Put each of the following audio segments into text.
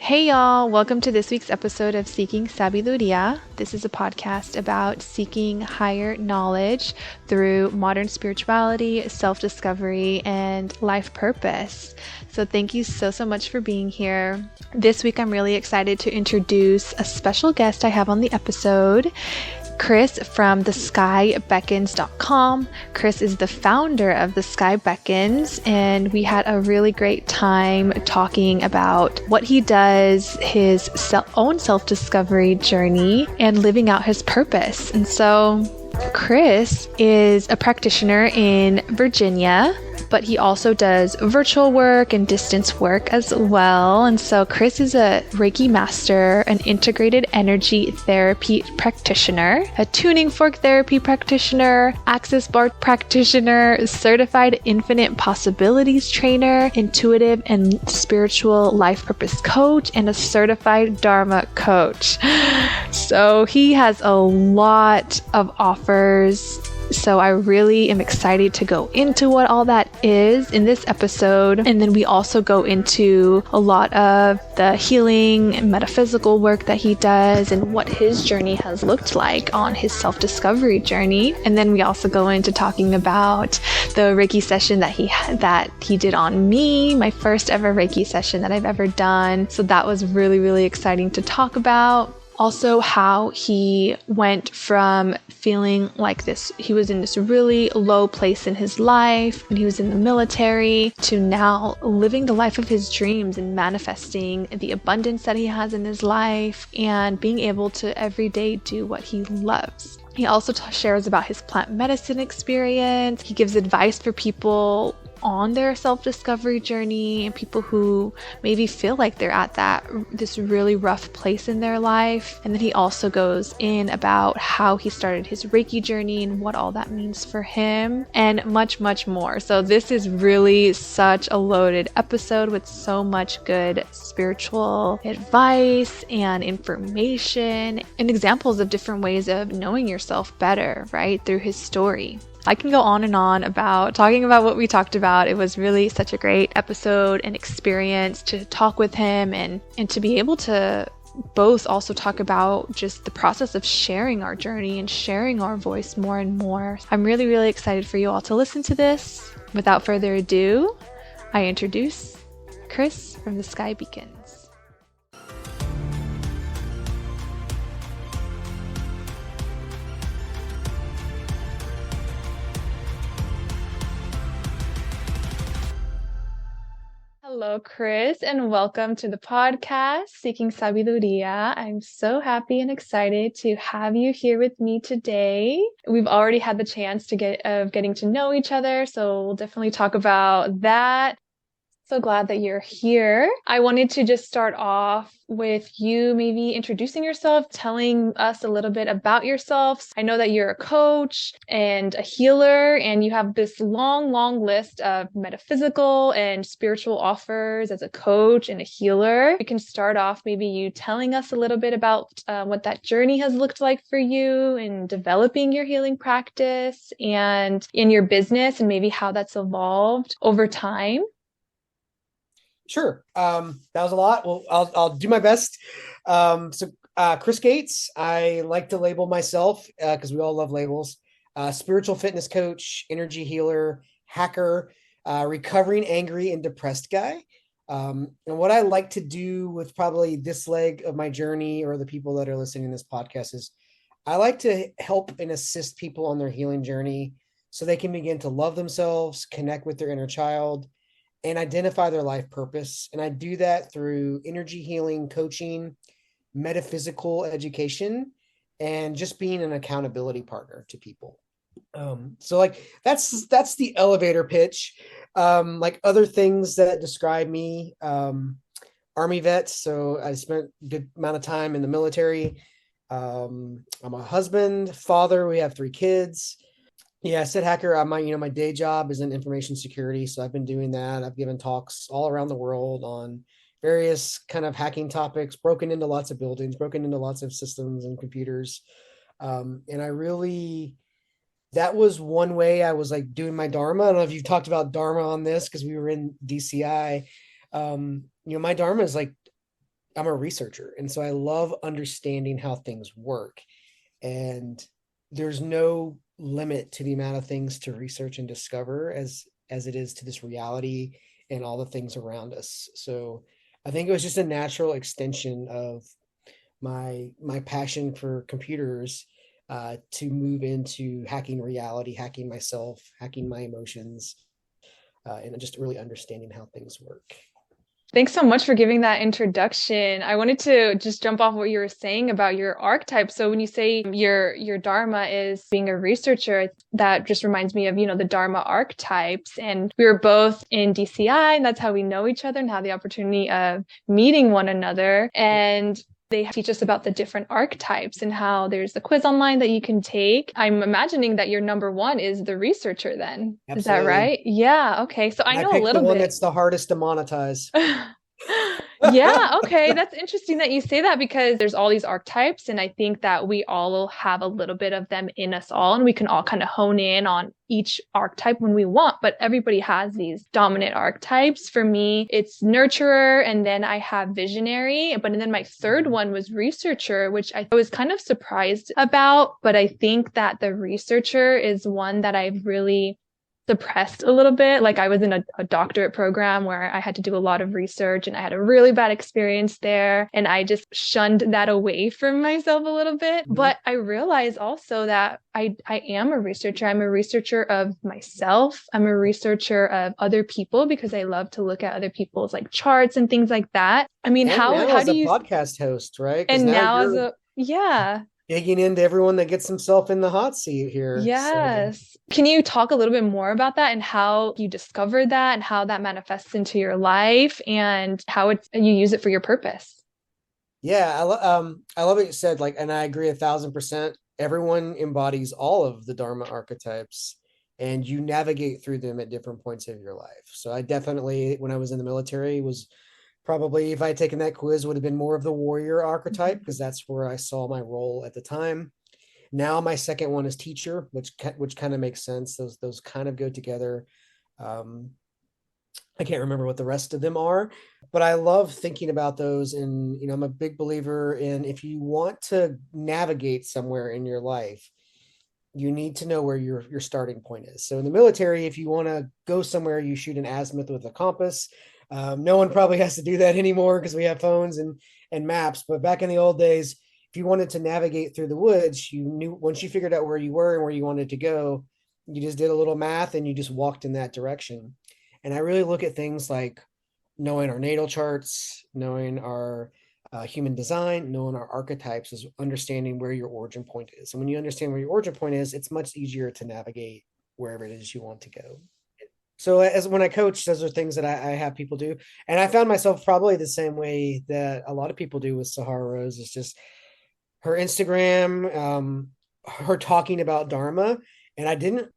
Hey y'all, welcome to this week's episode of Seeking Sabiduría. This is a podcast about seeking higher knowledge through modern spirituality, self-discovery, and life purpose. So thank you so much for being here. This week I'm really excited to introduce a special guest I have on the episode. Chris from theskybeckons.com. Chris is the founder of The Sky Beckons, and we had a really great time talking about what he does, his own self-discovery journey, and living out his purpose. And so Chris is a practitioner in Virginia, but he also does virtual work and distance work as well. And so Chris is a Reiki master, an integrated energy therapy practitioner, a tuning fork therapy practitioner, access bar practitioner, certified infinite possibilities trainer, intuitive and spiritual life purpose coach, and a certified Dharma coach. So he has a lot of offers. So I really am excited to go into what all that is in this episode. And then we also go into a lot of the healing and metaphysical work that he does and what his journey has looked like on his self-discovery journey. And then we also go into talking about the Reiki session that he did on me, my first ever Reiki session that I've ever done. So that was really, really exciting to talk about. Also, how he went from feeling like he was in this really low place in his life when he was in the military, to now living the life of his dreams and manifesting the abundance that he has in his life and being able to every day do what he loves. He also shares about his plant medicine experience. He gives advice for people on their self-discovery journey and people who maybe feel like they're at this really rough place in their life. And then he also goes in about how he started his Reiki journey and what all that means for him, and much, much more. So this is really such a loaded episode with so much good spiritual advice and information and examples of different ways of knowing yourself better, right, through his story. I can go on and on about talking about what we talked about. It was really such a great episode and experience to talk with him and to be able to both also talk about just the process of sharing our journey and sharing our voice more and more. I'm really, really excited for you all to listen to this. Without further ado, I introduce Chris from The Sky Beckons. Hello, Chris, and welcome to the podcast, Seeking Sabiduría. I'm so happy and excited to have you here with me today. We've already had the chance getting to know each other, so we'll definitely talk about that. So glad that you're here. I wanted to just start off with you maybe introducing yourself, telling us a little bit about yourself. I know that you're a coach and a healer, and you have this long, long list of metaphysical and spiritual offers as a coach and a healer. We can start off maybe you telling us a little bit about what that journey has looked like for you in developing your healing practice and in your business, and maybe how that's evolved over time. Sure. That was a lot. Well, I'll do my best. Chris Gates, I like to label myself because we all love labels. Spiritual fitness coach, energy healer, hacker, recovering angry and depressed guy. And what I like to do with probably this leg of my journey, or the people that are listening to this podcast, is I like to help and assist people on their healing journey so they can begin to love themselves, connect with their inner child, and identify their life purpose. And I do that through energy healing, coaching, metaphysical education, and just being an accountability partner to people. So that's the elevator pitch. Like other things that describe me, Army vet. So I spent a good amount of time in the military. I'm a husband, father. We have 3 kids. Yeah, I said hacker. My day job is in information security, so I've been doing that. I've given talks all around the world on various kind of hacking topics, broken into lots of buildings, broken into lots of systems and computers. And that was one way I was like doing my Dharma. I don't know if you've talked about Dharma on this because we were in DCI. My Dharma is like I'm a researcher, and so I love understanding how things work. And there's no limit to the amount of things to research and discover as it is to this reality and all the things around us. So I think it was just a natural extension of my passion for computers, to move into hacking reality, hacking myself, hacking my emotions, and just really understanding how things work. Thanks so much for giving that introduction. I wanted to just jump off what you were saying about your archetype. So when you say your dharma is being a researcher, that just reminds me of, the dharma archetypes. And we were both in DCI, and that's how we know each other and have the opportunity of meeting one another. And they teach us about the different archetypes and how there's a quiz online that you can take. I'm imagining that your number one is the researcher then. Is that Absolutely. right? Yeah. Okay. So I And I know a picked the little one bit. that's the hardest to monetize. Yeah, okay. That's interesting that you say that because there's all these archetypes, and I think that we all have a little bit of them in us all, and we can all kind of hone in on each archetype when we want, but everybody has these dominant archetypes. For me, it's nurturer, and then I have visionary, but and then my third one was researcher, which I was kind of surprised about, but I think that the researcher is one that I've really suppressed a little bit. Like I was in a doctorate program where I had to do a lot of research and I had a really bad experience there. And I just shunned that away from myself a little bit. Mhm. But I realized also that I am a researcher. I'm a researcher of myself. I'm a researcher of other people because I love to look at other people's like charts and things like that. I mean, And now how as do a you, podcast host, right? Because and now now as you're a, yeah. digging into everyone that gets himself in the hot seat here. So Yes. Can you talk a little bit more about that and how you discovered that and how that manifests into your life and how you use it for your purpose? yeah, I love what you said. Like, and I agree 1,000%. Everyone embodies all of the Dharma archetypes, and you navigate through them at different points of your life. So I definitely, when I was in the military, was probably, if I had taken that quiz, would have been more of the warrior archetype because that's where I saw my role at the time. Now my second one is teacher, which kind of makes sense. Those kind of go together. Um, I can't remember what the rest of them are, but I love thinking about those. And I'm a big believer in, if you want to navigate somewhere in your life, you need to know where your starting point is. So in the military, if you want to go somewhere, you shoot an azimuth with a compass. No one probably has to do that anymore because we have phones and maps. But back in the old days, if you wanted to navigate through the woods, you knew, once you figured out where you were and where you wanted to go, you just did a little math and you just walked in that direction. And I really look at things like knowing our natal charts, knowing our human design, knowing our archetypes, is understanding where your origin point is. And when you understand where your origin point is, it's much easier to navigate wherever it is you want to go. So as when I coach, those are things that I have people do. And I found myself probably the same way that a lot of people do with Sahara Rose. Is just her Instagram, her talking about Dharma. And I didn't,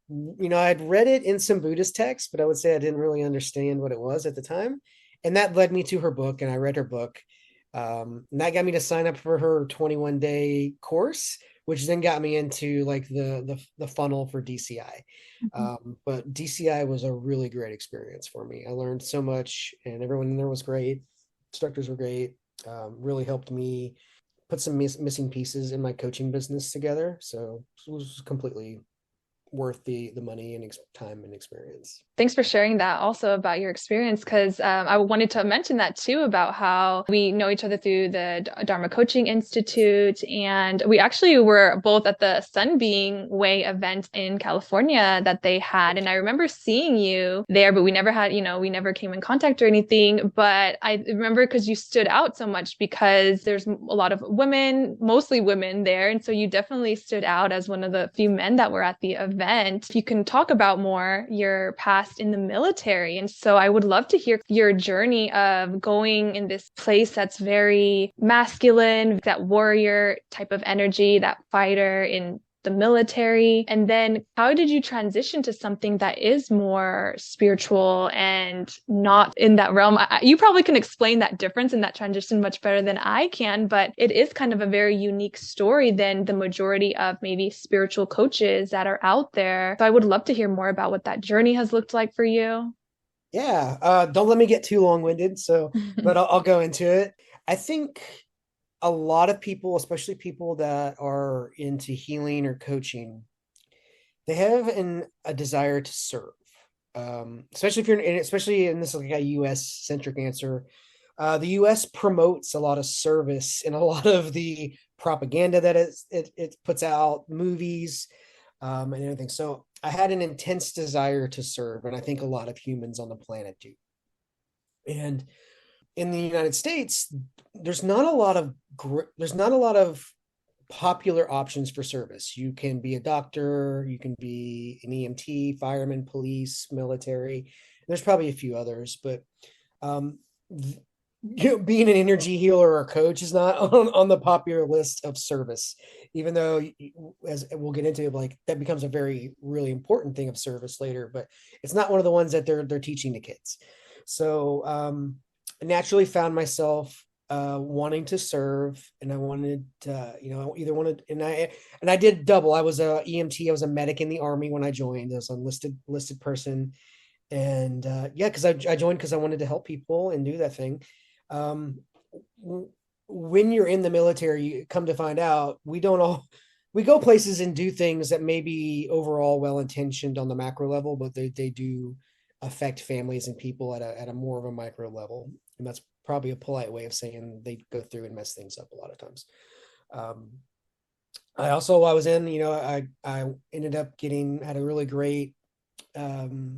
I'd read it in some Buddhist texts, but I would say I didn't really understand what it was at the time. And that led me to her book, and I read her book. And that got me to sign up for her 21-day course, which then got me into like the funnel for DCI. Mhm. But DCI was a really great experience for me. I learned so much, and everyone in there was great. Instructors were great. Really helped me put some missing pieces in my coaching business together. So it was completely worth the money and time and experience. Thanks for sharing that also about your experience, because I wanted to mention that too about how we know each other through the Dharma Coaching Institute. And we actually were both at the Sunbeam Way event in California that they had. And I remember seeing you there, but we never had, we never came in contact or anything. But I remember because you stood out so much because there's a lot of women, mostly women there. And so you definitely stood out as one of the few men that were at the event. If you can talk about more your past in the military. And so I would love to hear your journey of going in this place that's very masculine, that warrior type of energy, that fighter in the military. And then how did you transition to something that is more spiritual and not in that realm? You probably can explain that difference and that transition much better than I can, but it is kind of a very unique story than the majority of maybe spiritual coaches that are out there. So I would love to hear more about what that journey has looked like for you. Yeah. Don't let me get too long-winded. So, but I'll go into it. I think a lot of people, especially people that are into healing or coaching, they have a desire to serve. Especially if you're in, especially in this like a U.S. centric answer. The U.S. promotes a lot of service in a lot of the propaganda that it puts out, movies, and everything. So I had an intense desire to serve, and I think a lot of humans on the planet do. And in the United States, there's not a lot of there's not a lot of popular options for service. You can be a doctor, you can be an EMT, fireman, police, military. There's probably a few others, but um, being an energy healer or coach is not on the popular list of service, even though, as we'll get into, like that becomes a very really important thing of service later. But it's not one of the ones that they're teaching the kids. So I naturally found myself wanting to serve, and I wanted either wanted, and I did double. I was a EMT, I was a medic in the Army when I joined. I was an enlisted person, and yeah, because I joined because I wanted to help people and do that thing. um, when you're in the military, you come to find out we go places and do things that may be overall well intentioned on the macro level, but they do affect families and people at a more of a micro level. And that's probably a polite way of saying they go through and mess things up a lot of times. Um, I was in, I ended up had a really great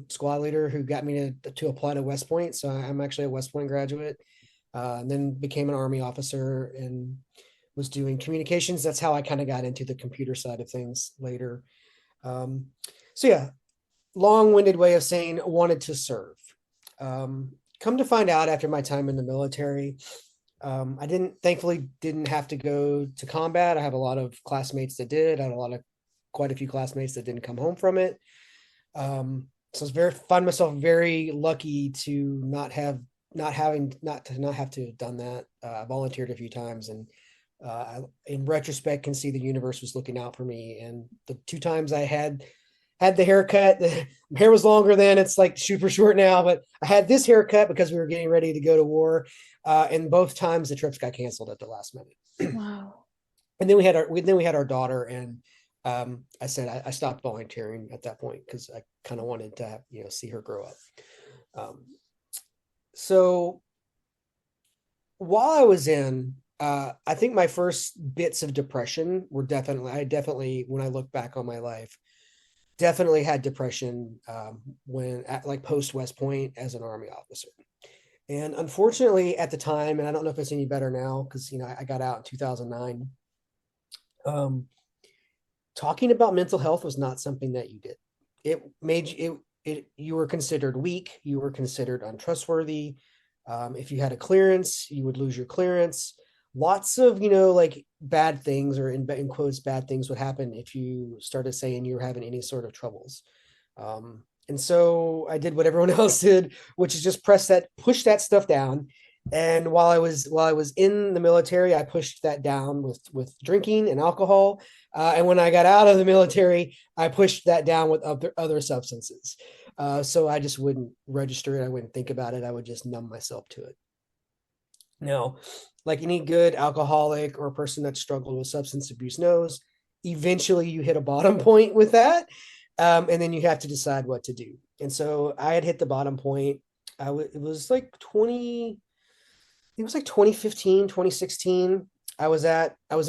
squad leader who got me to apply to West Point. So I'm actually a West Point graduate, and then became an Army officer and was doing communications. That's how I kind of got into the computer side of things later. Um, so yeah, long-winded way of saying wanted to serve. Come to find out after my time in the military, I thankfully didn't have to go to combat. I have a lot of classmates that did. I had quite a few classmates that didn't come home from it. So I find myself very lucky to not have to have done that. I volunteered a few times, and in retrospect can see the universe was looking out for me. And the two times I had the haircut, the hair was longer then, it's like super short now, but I had this haircut because we were getting ready to go to war. And both times the trips got canceled at the last minute. Wow. And then we had our daughter, and I said I stopped volunteering at that point because I kind of wanted to see her grow up. So while I was in, I think my first bits of depression were definitely, when I look back on my life, definitely had depression when at like post West Point as an Army officer. And unfortunately at the time, and I don't know if it's any better now because I got out in 2009. Talking about mental health was not something that you did. It made you were considered weak. You were considered untrustworthy. If you had a clearance, you would lose your clearance. Lots of like bad things, or in quotes bad things, would happen if you started saying you were having any sort of troubles. And so I did what everyone else did, which is just push that stuff down. And while I was in the military, I pushed that down with drinking and alcohol. And when I got out of the military, I pushed that down with other substances. So I just wouldn't register it. I wouldn't think about it. I would just numb myself to it. Now, like any good alcoholic or a person that struggled with substance abuse knows, eventually you hit a bottom point with that. And then you have to decide what to do. And so I had hit the bottom point. It was like 2015, 2016. I was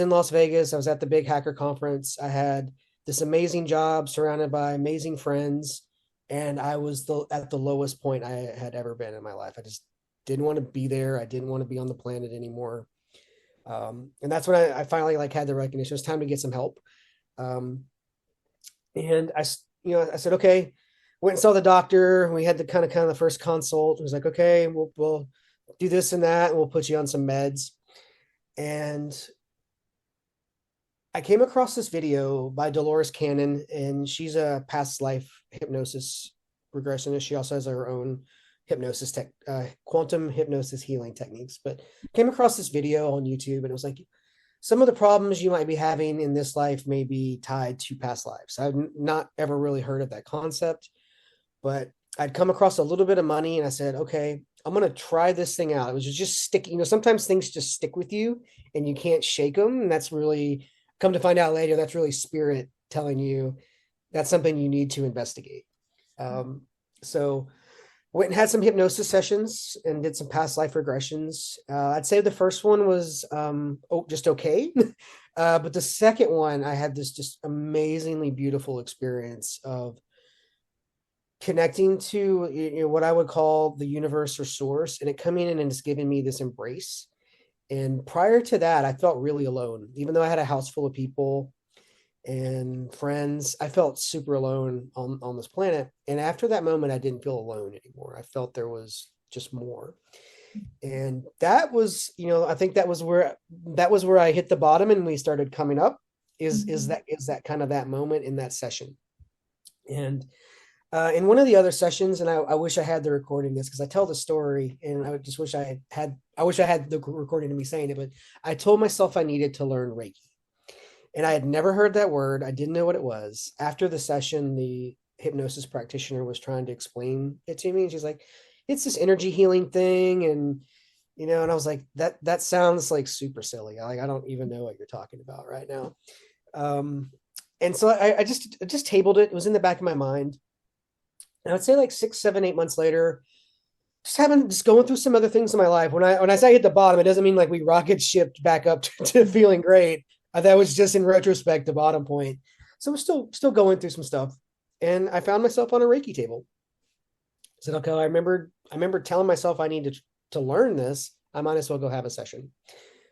in Las Vegas. I was at the big hacker conference. I had this amazing job surrounded by amazing friends. And I was at the lowest point I had ever been in my life. I just didn't want to be there. I didn't want to be on the planet anymore. And that's when I finally had the recognition. It was time to get some help. And I said, okay, went and saw the doctor. We had the kind of the first consult. It was like, okay, we'll do this and that, and we'll put you on some meds. And I came across this video by Dolores Cannon, and she's a past life hypnosis regressionist. She also has her own hypnosis quantum hypnosis healing techniques. But came across this video on YouTube, and it was like, some of the problems you might be having in this life may be tied to past lives. I've not ever really heard of that concept, but I'd come across a little bit of money, and I said, okay, I'm gonna try this thing out. It was just sticking. Sometimes things just stick with you and you can't shake them. And that's really, come to find out later, that's really spirit telling you that's something you need to investigate. Um, so went and had some hypnosis sessions and did some past life regressions. I'd say the first one was just okay. But the second one, I had this just amazingly beautiful experience of connecting to what I would call the universe or source, and it coming in and just giving me this embrace. And prior to that, I felt really alone, even though I had a house full of people and friends. I felt super alone on this planet. And after that moment, I didn't feel alone anymore. I felt there was just more. And that was, I think that was where I hit the bottom and we started coming up. Is that kind of that moment in that session. And in one of the other sessions, and I wish I had the recording this because I tell the story, and I just wish I wish I had the recording of me saying it, but I told myself I needed to learn Reiki. And I had never heard that word. I didn't know what it was. After the session, the hypnosis practitioner was trying to explain it to me. And she's like, it's this energy healing thing. And I was like, that sounds like super silly. I don't even know what you're talking about right now. Um, and so I just tabled it. It was in the back of my mind. And I would say like 6, 7, 8 months later, just going through some other things in my life. When I say hit the bottom, it doesn't mean like we rocket shipped back up to feeling great. That was just in retrospect the bottom point. So we're still going through some stuff, and I found myself on a Reiki table. I said, okay, I remember telling myself I needed to learn this. I might as well go have a session.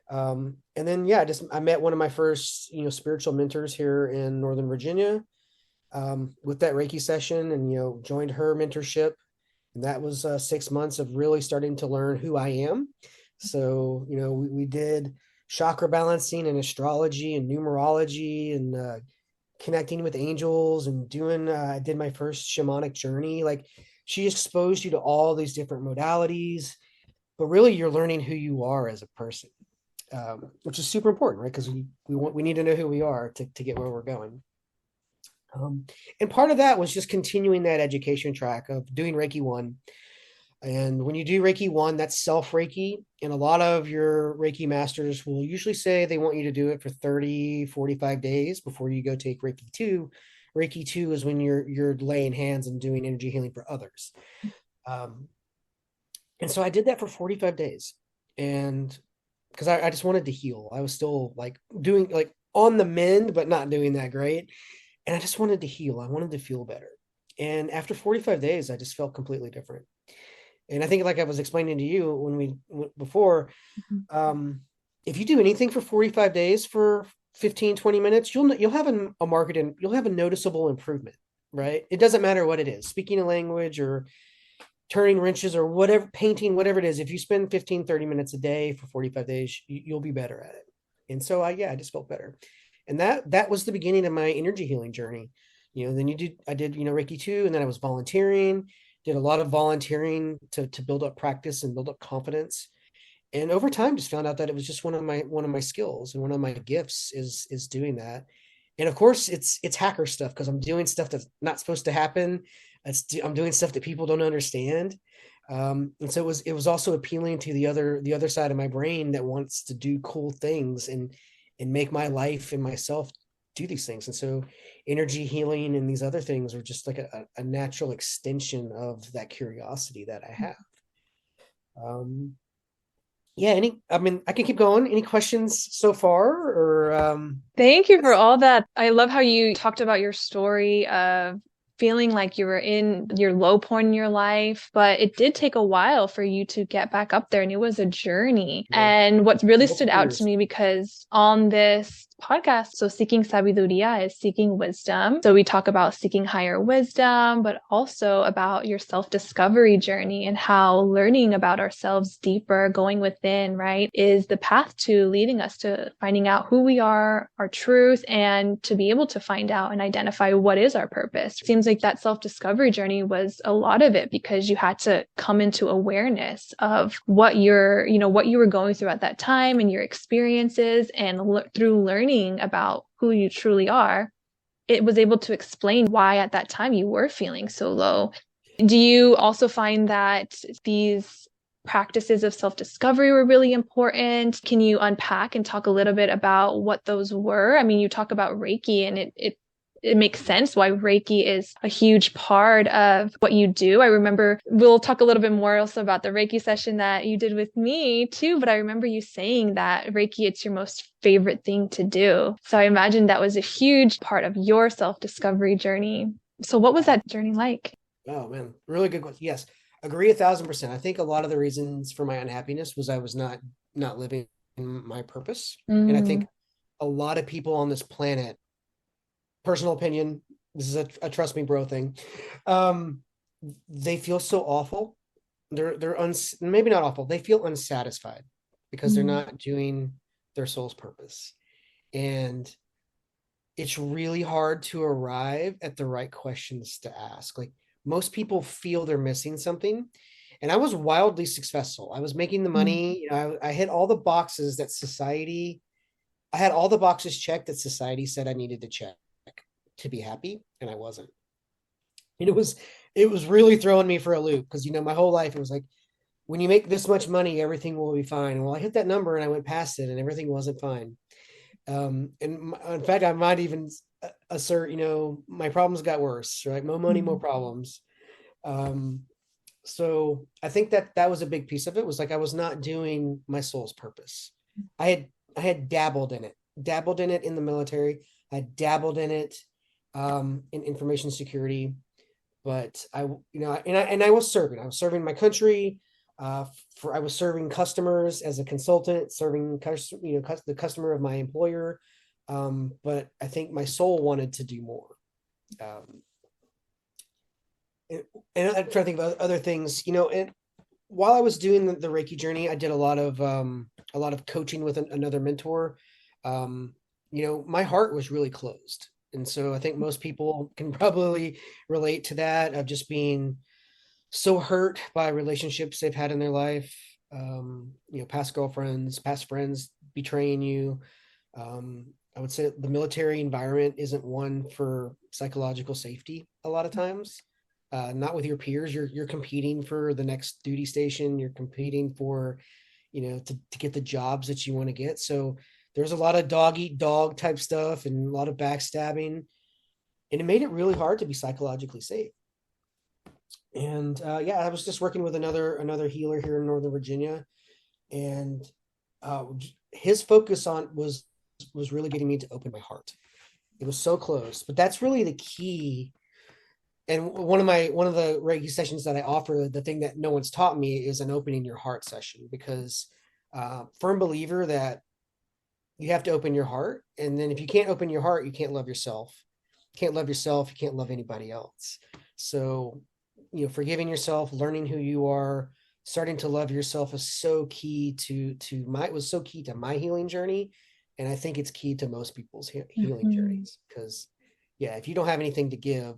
And then yeah, I met one of my first spiritual mentors here in Northern Virginia with that Reiki session, and joined her mentorship. And that was 6 months of really starting to learn who I am. So we did chakra balancing and astrology and numerology and connecting with angels and I did my first shamanic journey. Like, she exposed you to all these different modalities, but really you're learning who you are as a person, which is super important, right? Because we need to know who we are to get where we're going. And part of that was just continuing that education track of doing Reiki 1. And when you do Reiki 1, that's self Reiki. And a lot of your Reiki masters will usually say they want you to do it for 30, 45 days before you go take Reiki 2. Reiki 2 is when you're laying hands and doing energy healing for others. And so I did that for 45 days. And because I just wanted to heal. I was still like doing like on the mend, but not doing that great. And I just wanted to heal. I wanted to feel better. And after 45 days, I just felt completely different. And I think, like I was explaining to you before, if you do anything for 45 days for 15, 20 minutes, you'll have you'll have a noticeable improvement, right? It doesn't matter what it is, speaking a language or turning wrenches or whatever, painting, whatever it is. If you spend 15, 30 minutes a day for 45 days, you'll be better at it. And so I just felt better. And that was the beginning of my energy healing journey. Then I did Reiki 2, and then I was volunteering, did a lot of volunteering to build up practice and build up confidence. And over time just found out that it was just one of my skills, and one of my gifts is doing that. And of course it's hacker stuff, because I'm doing stuff that's not supposed to happen. I'm doing stuff that people don't understand. And so it was also appealing to the other side of my brain that wants to do cool things and make my life and myself do these things. And so energy healing and these other things are just like a natural extension of that curiosity that I have. Yeah, I can keep going. Any questions so far, or Thank you for all that. I love how you talked about your story of feeling like you were in your low point in your life, but it did take a while for you to get back up there, and it was a journey. And what really stood out to me, because on this podcast, so seeking sabiduría is seeking wisdom. So we talk about seeking higher wisdom, but also about your self-discovery journey and how learning about ourselves deeper, going within, right, is the path to leading us to finding out who we are, our truth, and to be able to find out and identify what is our purpose. It seems like that self-discovery journey was a lot of it, because you had to come into awareness of what what you were going through at that time and your experiences, and through learning about who you truly are, it was able to explain why at that time you were feeling so low. Do you also find that these practices of self-discovery were really important. Can you unpack and talk a little bit about what those were? I mean, you talk about Reiki, and it makes sense why Reiki is a huge part of what you do. I remember we'll talk a little bit more also about the Reiki session that you did with me too, but I remember you saying that Reiki, it's your most favorite thing to do. So I imagine that was a huge part of your self-discovery journey. So what was that journey like? Oh man, really good question. Yes, agree 1,000%. I think a lot of the reasons for my unhappiness was I was not living my purpose, and I Mm, think a lot of people on this planet, personal opinion, this is a trust me bro thing, um, they feel so awful. Maybe not awful. They feel unsatisfied because they're mm, not doing their soul's purpose, and it's really hard to arrive at the right questions to ask. Like most people feel they're missing something. And I was wildly successful. I was making the mm, money. I hit all the boxes that society, I had all the boxes checked that society said I needed to check to be happy, and I wasn't. And it was really throwing me for a loop because my whole life it was like when you make this much money, everything will be fine. And well, I hit that number and I went past it, and everything wasn't fine. And in fact, I might even assert, my problems got worse, right? More money, more mm, problems. Um, so I think that was a big piece of it, was like I was not doing my soul's purpose. I had I had dabbled in it in the military. I dabbled in it in information security, but I was serving. I was serving my country. I was serving customers as a consultant, serving the customer of my employer. But I think my soul wanted to do more. Um, and, and I'm trying to think of other things. And while I was doing the Reiki journey, I did a lot of coaching with another mentor. Um, my heart was really closed, and so I think most people can probably relate to that, of just being so hurt by relationships they've had in their life. Past girlfriends, past friends betraying you. I would say the military environment isn't one for psychological safety a lot of times. Not with your peers. You're competing for the next duty station. You're competing for, to get the jobs that you want to get. So there's a lot of dog eat dog type stuff and a lot of backstabbing, and it made it really hard to be psychologically safe. And yeah, I was just working with another healer here in Northern Virginia, and uh, his focus on was really getting me to open my heart. It was so close, but that's really the key. And one of the Reiki sessions that I offer, the thing that no one's taught me is an opening your heart session, because firm believer that you have to open your heart, and then if you can't open your heart, you can't love yourself. You can't love yourself, you can't love anybody else. So, forgiving yourself, learning who you are, starting to love yourself is so key to my was so key to my healing journey, and I think it's key to most people's healing mhm, journeys, because yeah, if you don't have anything to give,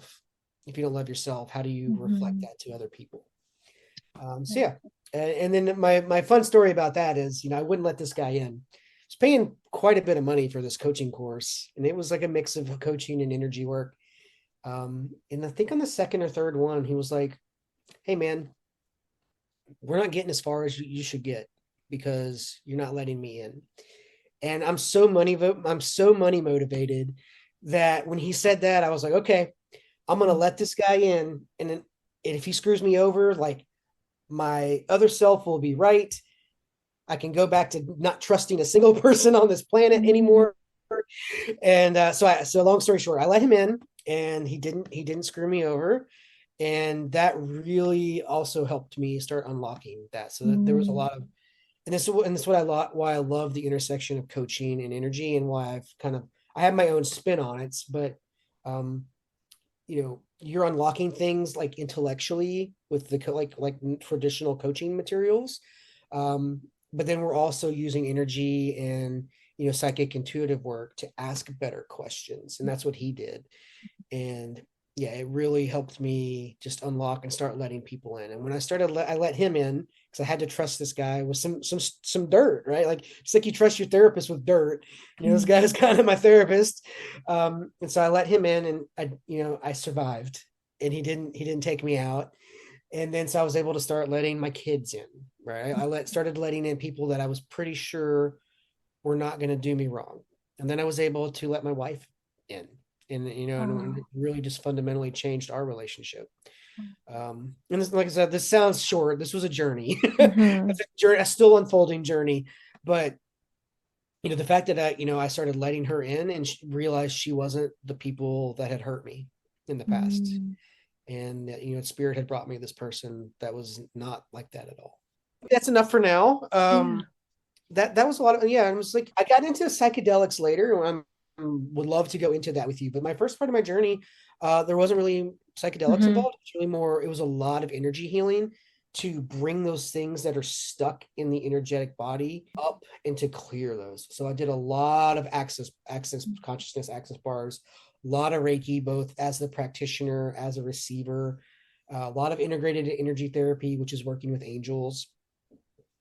if you don't love yourself, how do you reflect mhm. that to other people? So yeah, and then my fun story about that is, I wouldn't let this guy in. I was paying quite a bit of money for this coaching course, and it was like a mix of coaching and energy work. And I think on the second or third one, he was like, "Hey man, we're not getting as far as you should get because you're not letting me in." And I'm so money motivated that when he said that, I was like, "Okay, I'm gonna let this guy in, and then and if he screws me over, like my other self will be right. I can go back to not trusting a single person on this planet Mm, anymore." And so long story short, I let him in, and he didn't screw me over, and that really also helped me start unlocking that. So that there was a mm, lot of, and this is what why I love the intersection of coaching and energy, and why I have my own spin on it, but um you're unlocking things like intellectually with the like traditional coaching materials, um but then we're also using energy and psychic intuitive work to ask better questions, and that's what he did. And yeah, it really helped me just unlock and start letting people in. And when I let him in, because I had to trust this guy with some dirt, right? Like it's like you trust your therapist with dirt. This mm, guy is kind of my therapist. And so I let him in, and I survived, and he didn't take me out. And then so I was able to start letting my kids in, right? Started letting in people that I was pretty sure were not going to do me wrong. And then I was able to let my wife in. And it really just fundamentally changed our relationship. And this, like I said, this sounds short. This was a journey. Mm-hmm. It's a journey, a still unfolding journey. But the fact that I started letting her in and realized she wasn't the people that had hurt me in the past, Mm. and Spirit had brought me this person that was not like that at all. That's enough for now. Yeah. That was a lot of, yeah. It was like I got into psychedelics later. Would love to go into that with you, but my first part of my journey, there wasn't really psychedelics Mm-hmm. involved. It's really more. It was a lot of energy healing to bring those things that are stuck in the energetic body up and to clear those. So I did a lot of access consciousness, access bars, a lot of Reiki, both as the practitioner, as a receiver, a lot of integrated energy therapy, which is working with angels,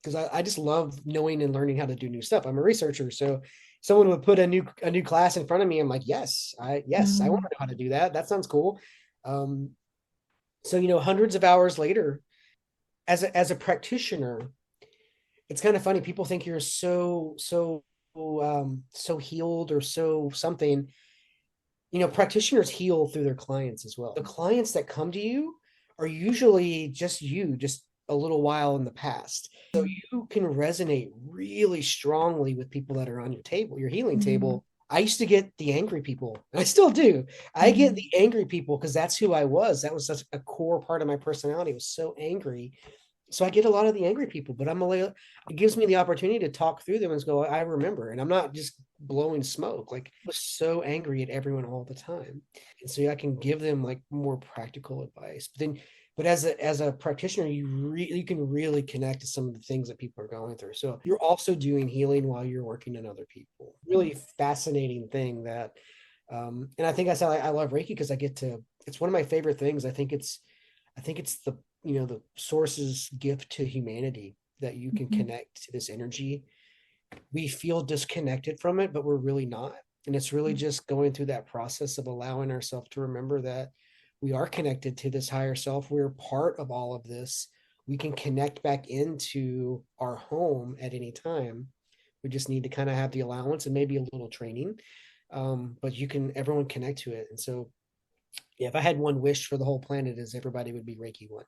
because I just love knowing and learning how to do new stuff. I'm a researcher, so someone would put a new class in front of me. I'm like, yes, I want Mm-hmm. to know how to do that. That sounds cool. Um, so hundreds of hours later, as a practitioner, it's kind of funny. People think you're so healed or so something. Practitioners heal through their clients as well. The clients that come to you are usually just a little while in the past. So you can resonate really strongly with people that are on your table, your healing Mm-hmm. table. I used to get the angry people, and I still do. I get the angry people because that's who I was. That was such a core part of my personality. I was so angry, so I get a lot of the angry people, but it gives me the opportunity to talk through them and go, I remember, and I'm not just blowing smoke. Like, I was so angry at everyone all the time, and so I can give them like more practical advice. But as a practitioner, you can really connect to some of the things that people are going through. So you're also doing healing while you're working on other people. Really fascinating thing that, and I think I said I love Reiki because I get to. It's one of my favorite things. I think it's the source's gift to humanity, that you can Mm-hmm. connect to this energy. We feel disconnected from it, but we're really not. And it's really just going through that process of allowing ourselves to remember that we are connected to this higher self. We're part of all of this. We can connect back into our home at any time. We just need to kind of have the allowance and maybe a little training. But everyone connect to it. And so, yeah, if I had one wish for the whole planet, is everybody would be Reiki one.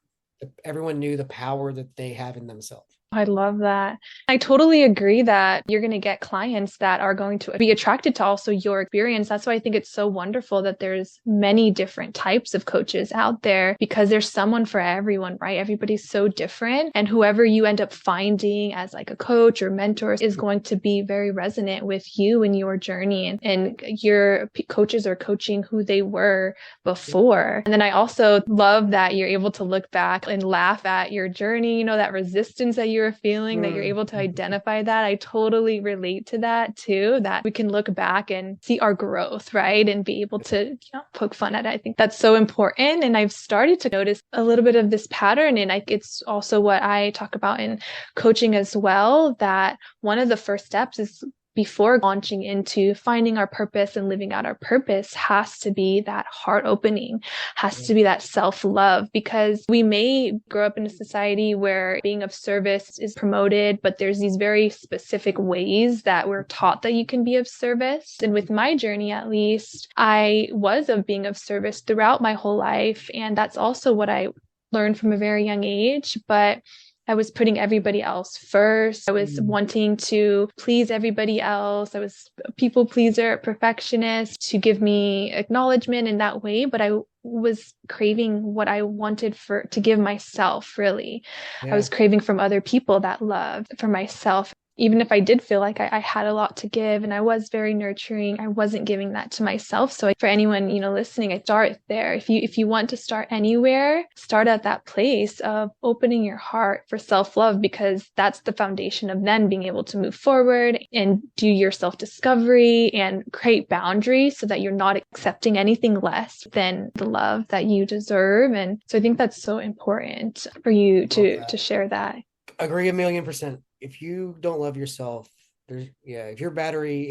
Everyone knew the power that they have in themselves. I love that. I totally agree that you're going to get clients that are going to be attracted to also your experience. That's why I think it's so wonderful that there's many different types of coaches out there, because there's someone for everyone, right? Everybody's so different. And whoever you end up finding as like a coach or mentor is going to be very resonant with you and your journey. And your coaches are coaching who they were before. And then I also love that you're able to look back and laugh at your journey, that resistance that you're feeling, that you're Mm. able to identify that. I totally relate to that too, that we can look back and see our growth, right? And be able to, poke fun at it. I think that's so important. And I've started to notice a little bit of this pattern. And it's also what I talk about in coaching as well, that one of the first steps is, before launching into finding our purpose and living out our purpose, has to be that heart opening, has to be that self-love, because we may grow up in a society where being of service is promoted, but there's these very specific ways that we're taught that you can be of service. And with my journey, at least, I was of being of service throughout my whole life. And that's also what I learned from a very young age. But I was putting everybody else first. I was wanting to please everybody else. I was a people pleaser, perfectionist, to give me acknowledgement in that way. But I was craving what I wanted to give myself, really. I Yeah. was craving from other people that love for myself. Even if I did feel like I had a lot to give and I was very nurturing, I wasn't giving that to myself. So for anyone, listening, I start there. If you want to start anywhere, start at that place of opening your heart for self-love, because that's the foundation of then being able to move forward and do your self-discovery and create boundaries so that you're not accepting anything less than the love that you deserve. And so I think that's so important for you Love to that. share that. Agree 1,000,000%. If you don't love yourself, if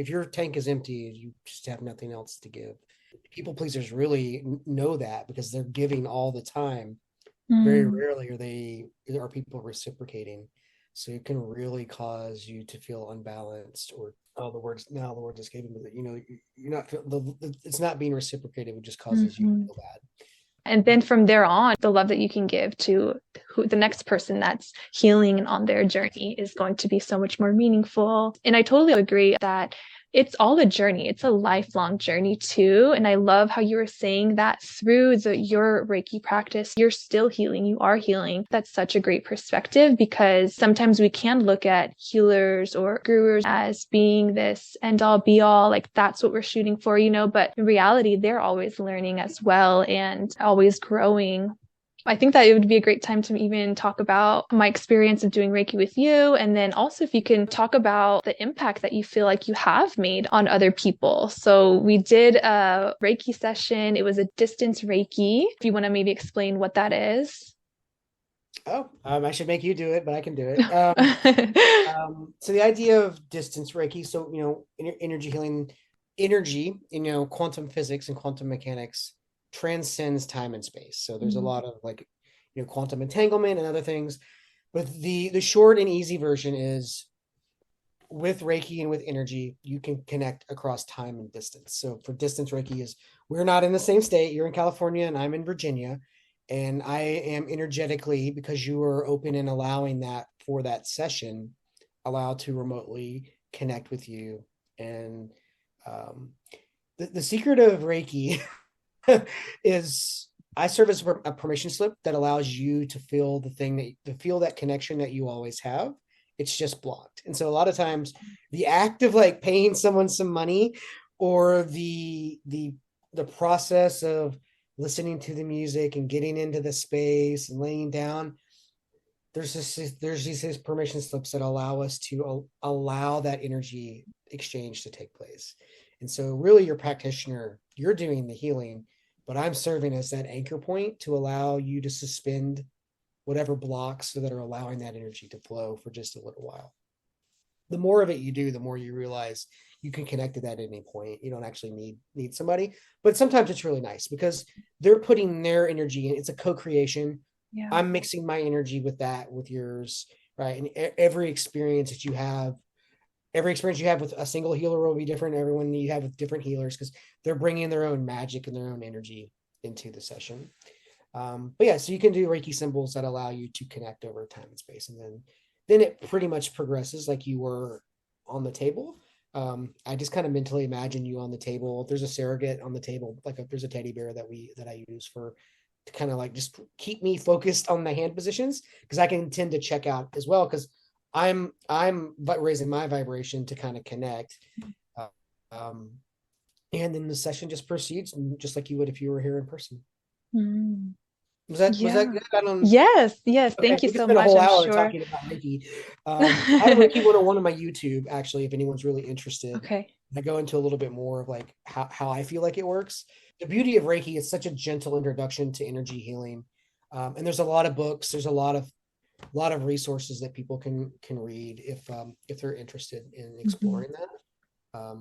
your tank is empty, you just have nothing else to give. People pleasers really know that because they're giving all the time, Very Mm. rarely are people reciprocating. So it can really cause you to feel unbalanced, or the words escaping me, that you're not it's not being reciprocated, it just causes you to Mhm. feel bad. And then from there on, the love that you can give to the next person that's healing and on their journey is going to be so much more meaningful. And I totally agree that it's all a journey. It's a lifelong journey too. And I love how you were saying that through your Reiki practice, you're still healing. You are healing. That's such a great perspective, because sometimes we can look at healers or gurus as being this end all be all, like that's what we're shooting for, but in reality, they're always learning as well and always growing. I think that it would be a great time to even talk about my experience of doing Reiki with you. And then also, if you can talk about the impact that you feel like you have made on other people. So, we did a Reiki session, it was a distance Reiki. If you want to maybe explain what that is. Oh, I should make you do it, but I can do it. So the idea of distance Reiki, so energy healing, energy, quantum physics and quantum mechanics transcends time and space. So there's a lot of like, quantum entanglement and other things. But the short and easy version is, with Reiki and with energy, you can connect across time and distance. So for distance Reiki is, we're not in the same state. You're in California and I'm in Virginia. And I am energetically, because you are open and allowing that for that session, allowed to remotely connect with you. And um, the secret of Reiki is, I serve as a permission slip that allows you to feel that connection that you always have. It's just blocked. And so a lot of times the act of like paying someone some money, or the process of listening to the music and getting into the space and laying down, there's these permission slips that allow us to allow that energy exchange to take place. And so really, your practitioner, you're doing the healing, but I'm serving as that anchor point to allow you to suspend whatever blocks that are allowing that energy to flow for just a little while. The more of it you do, the more you realize you can connect to that at any point. You don't actually need somebody, but sometimes it's really nice because they're putting their energy in. It's a co-creation. Yeah. I'm mixing my energy with yours, right? And every experience you have with a single healer will be different. Everyone you have with different healers, because they're bringing their own magic and their own energy into the session. But yeah, so you can do Reiki symbols that allow you to connect over time and space, and then it pretty much progresses like you were on the table. I just kind of mentally imagine you on the table. There's a surrogate on the table, there's a teddy bear that I use for to kind of like just keep me focused on the hand positions, because I can tend to check out as well, because I'm raising my vibration to kind of connect. Uh, um, and then the session just proceeds just like you would if you were here in person. Mm. Was that Yeah. good? I don't. Yes. Yes. Okay, Thank you we could so spend a much. whole I'm hour sure. talking about Reiki. I have a Reiki 101 on my YouTube, actually, if anyone's really interested. Okay. I go into a little bit more of like how I feel like it works. The beauty of Reiki is such a gentle introduction to energy healing. And there's a lot of books, there's a lot of resources that people can read if they're interested in Mhm. exploring that.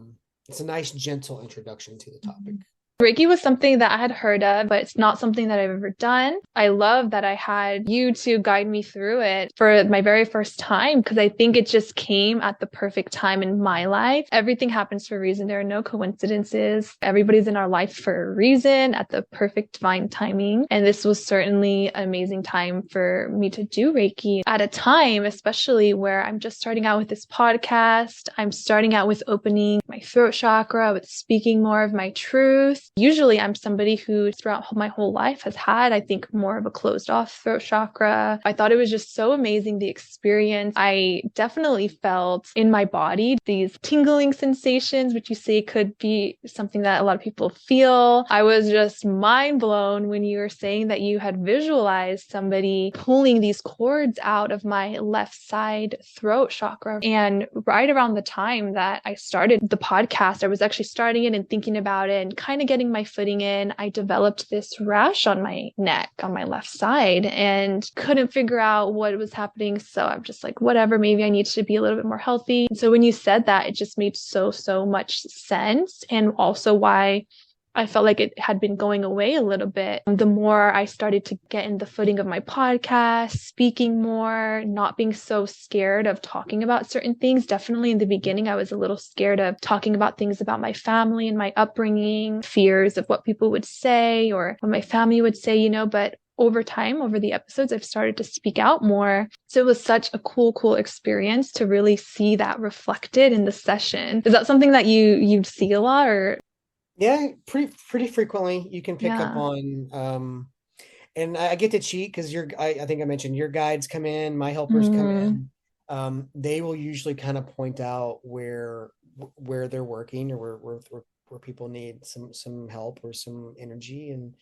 It's a nice gentle introduction to the topic. Reiki was something that I had heard of, but it's not something that I've ever done. I love that I had you to guide me through it for my very first time, because I think it just came at the perfect time in my life. Everything happens for a reason. There are no coincidences. Everybody's in our life for a reason at the perfect divine timing. And this was certainly an amazing time for me to do Reiki at a time, especially where I'm just starting out with this podcast. I'm starting out with opening my throat chakra, with speaking more of my truth. Usually I'm somebody who throughout my whole life has had, I think, more of a closed off throat chakra. I thought it was just so amazing, the experience. I definitely felt in my body these tingling sensations, which you say could be something that a lot of people feel. I was just mind blown when you were saying that you had visualized somebody pulling these cords out of my left side throat chakra. And right around the time that I started the podcast, I was actually starting it and thinking about it and kind of getting my footing in. I developed this rash on my neck on my left side and couldn't figure out what was happening. So I'm just like, whatever, maybe I need to be a little bit more healthy. And so when you said that, it just made so much sense. And also why I felt like it had been going away a little bit. The more I started to get in the footing of my podcast, speaking more, not being so scared of talking about certain things. Definitely in the beginning, I was a little scared of talking about things about my family and my upbringing, fears of what people would say or what my family would say, but over time, over the episodes, I've started to speak out more. So it was such a cool experience to really see that reflected in the session. Is that something that you see a lot or? Yeah, pretty frequently you can pick up Yeah. on and I get to cheat because I think I mentioned your guides come in, my helpers come Mm, in. They will usually kind of point out where they're working or where people need some help or some energy. And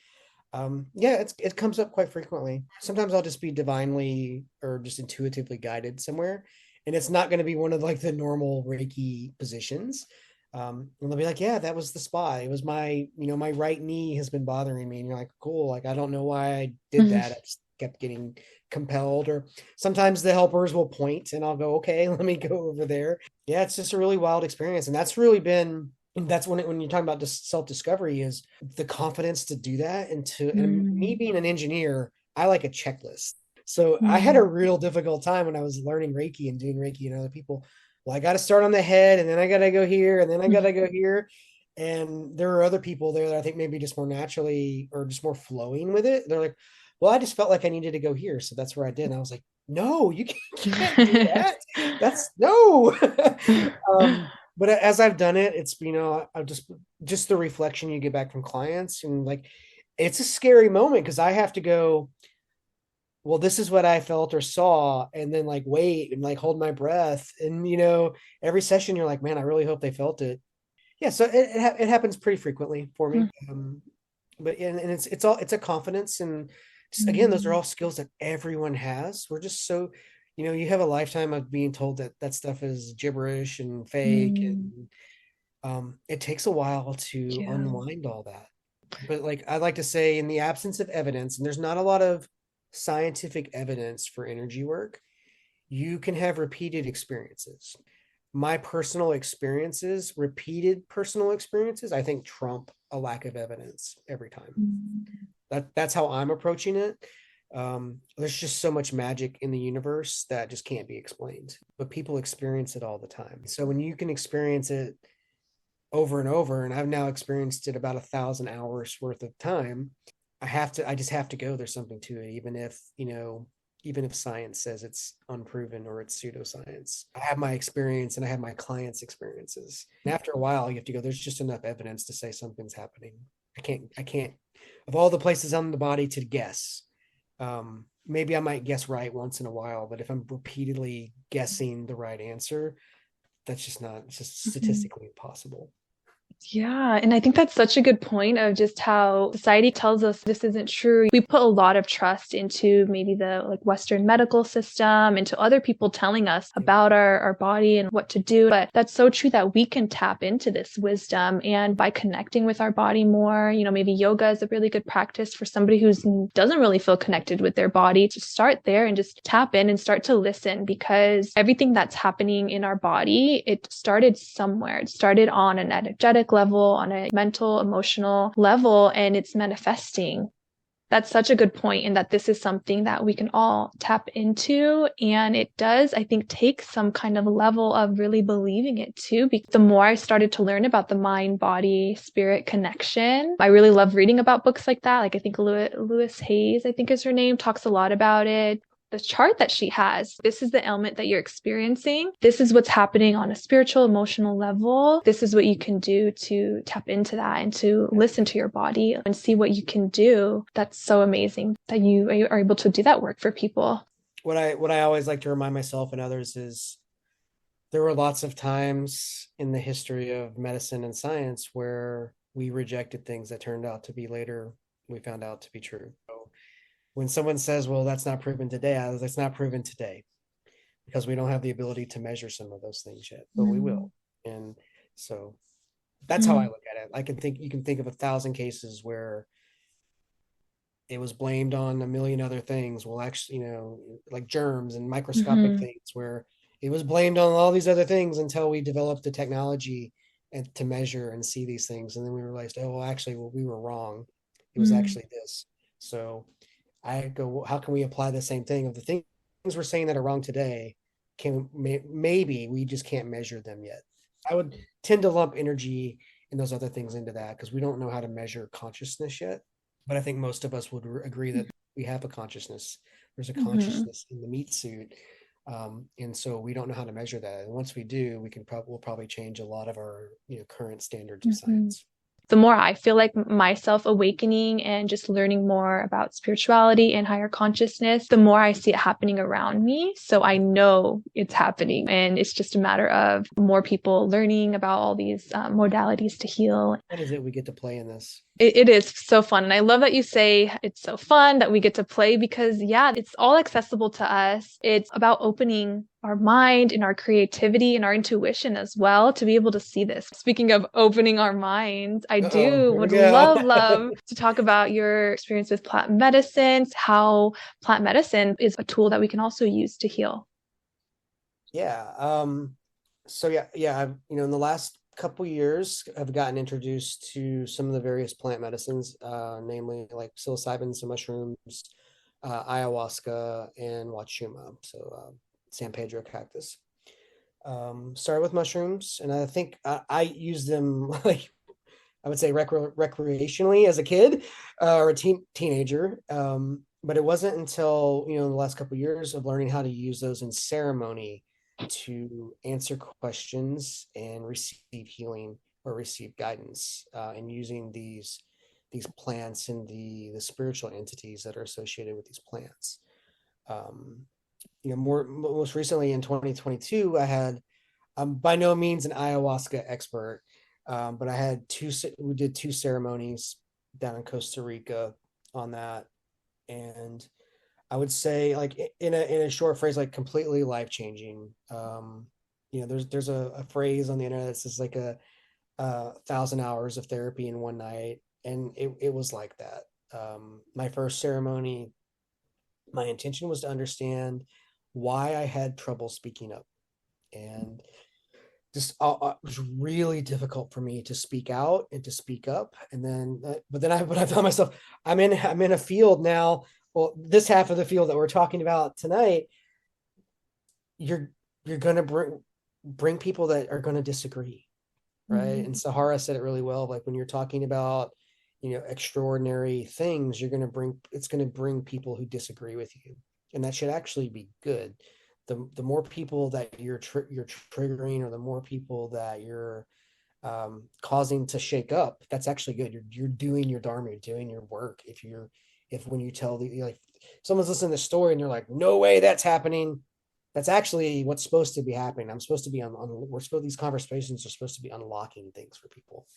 yeah, it comes up quite frequently. Sometimes I'll just be divinely or just intuitively guided somewhere, and it's not going to be one of like the normal Reiki positions. And they'll be like, "Yeah, that was the spot. It was my right knee has been bothering me." And you're like, "Cool. Like I don't know why I did mhm, that. I just kept getting compelled." Or sometimes the helpers will point, and I'll go, "Okay, let me go over there." Yeah, it's just a really wild experience, and that's when you're talking about self discovery is the confidence to do that. And me mm, being an engineer, I like a checklist. So I had a mm, real difficult time when I was learning Reiki and doing Reiki and other people. Well, I got to start on the head, and then I got to go here, and then I got to mhm. go here. And there are other people there that I think maybe just more naturally or just more flowing with it. They're like, well, I just felt like I needed to go here, so that's where I did. And I was like, no, you can't do that. That's no. But as I've done it, it's I just the reflection you get back from clients, and like it's a scary moment because I have to go, well, this is what I felt or saw, and then like wait and like hold my breath. And every session you're like, man, I really hope they felt it. Yeah, so it happens pretty frequently for me. But and it's a confidence, and just again, those are Mm, all skills that everyone has. We're just so, you have a lifetime of being told that that stuff is gibberish and fake, mm, and it takes a while to yeah. unwind all that. But like I like to say, in the absence of evidence, and there's not a lot of scientific evidence for energy work, you can have repeated experiences. My personal experiences, repeated personal experiences, I think trump a lack of evidence every time. Mm, That's how I'm approaching it. There's just so much magic in the universe that just can't be explained, but people experience it all the time. So when you can experience it over and over, and I've now experienced it about 1,000 hours worth of time, I just have to go. There's something to it, even if science says it's unproven or it's pseudoscience. I have my experience and I have my clients' experiences. And after a while, you have to go, there's just enough evidence to say something's happening. I can't, of all the places on the body to guess, maybe I might guess right once in a while, but if I'm repeatedly guessing the right answer, it's just mhm. statistically impossible. Yeah, and I think that's such a good point of just how society tells us this isn't true. We put a lot of trust into maybe the like Western medical system, into other people telling us about our body and what to do. But that's so true that we can tap into this wisdom and by connecting with our body more, maybe yoga is a really good practice for somebody who doesn't really feel connected with their body to start there and just tap in and start to listen because everything that's happening in our body, it started somewhere. It started on an energetic level, on a mental, emotional level, and it's manifesting. That's such a good point in that this is something that we can all tap into. And it does, I think, take some kind of level of really believing it too. Because the more I started to learn about the mind, body, spirit connection, I really love reading about books like that. Like I think Louise Hayes, I think is her name, talks a lot about it. The chart that she has. This is the ailment that you're experiencing. This is what's happening on a spiritual, emotional level. This is what you can do to tap into that and to listen to your body and see what you can do. That's so amazing that you are able to do that work for people. What I always like to remind myself and others is there were lots of times in the history of medicine and science where we rejected things that turned out to be later we found out to be true. So when someone says, "Well, that's not proven today," I was, "That's not proven today because we don't have the ability to measure some of those things yet, but we Mm, will." And so that's how I mm, look at it. You can think of 1,000 cases where it was blamed on a million other things. Well, actually, like germs and microscopic mhm, things where it was blamed on all these other things until we developed the technology and to measure and see these things. And then we realized, oh, well, actually, well, we were wrong. It was Mm. actually this. So I go, well, how can we apply the same thing of the things we're saying that are wrong today? Maybe we just can't measure them yet. I would tend to lump energy and those other things into that because we don't know how to measure consciousness yet. But I think most of us would agree that we have a consciousness. There's a Mm-hmm. consciousness in the meat suit, and so we don't know how to measure that. And once we do, we'll probably change a lot of our current standards of Mm-hmm. science. The more I feel like myself awakening and just learning more about spirituality and higher consciousness, the more I see it happening around me. So I know it's happening. And it's just a matter of more people learning about all these modalities to heal. What is it we get to play in this? It is so fun. And I love that you say it's so fun that we get to play because, yeah, it's all accessible to us. It's about opening our mind and our creativity and our intuition as well to be able to see this. Speaking of opening our minds, I Uh-oh, here we would go. love to talk about your experience with plant medicines, how plant medicine is a tool that we can also use to heal. Yeah. So I've, in the last couple years, I've gotten introduced to some of the various plant medicines, namely like psilocybin, some mushrooms, ayahuasca, and wachuma. So San Pedro cactus. Started with mushrooms, and I think I use them like I would say recreationally as a kid or a teenager. But it wasn't until in the last couple of years of learning how to use those in ceremony to answer questions and receive healing or receive guidance, and using these plants and the spiritual entities that are associated with these plants. Um, most recently in 2022, I had I'm by no means an ayahuasca expert, but we did two ceremonies down in Costa Rica on that, and I would say like in a short phrase, like completely life changing. There's a phrase on the internet that says like a 1,000 hours of therapy in one night, and it was like that. My first ceremony, my intention was to understand why I had trouble speaking up, and just it was really difficult for me to speak out and to speak up. And then but I found myself, I'm in a field now. Well, this half of the field that we're talking about tonight, you're you're going to bring people that are going to disagree, right? And Mm-hmm. Sahara said it really well, like when you're talking about extraordinary things, it's going to bring people who disagree with you, and that should actually be good. The more people that you're triggering, or the more people that you're causing to shake up, that's actually good. You're doing your dharma, you're doing your work. If when you tell like someone's listening to the story and they're like, no way that's happening, that's actually what's supposed to be happening. I'm supposed to be we're supposed These conversations are supposed to be unlocking things for people.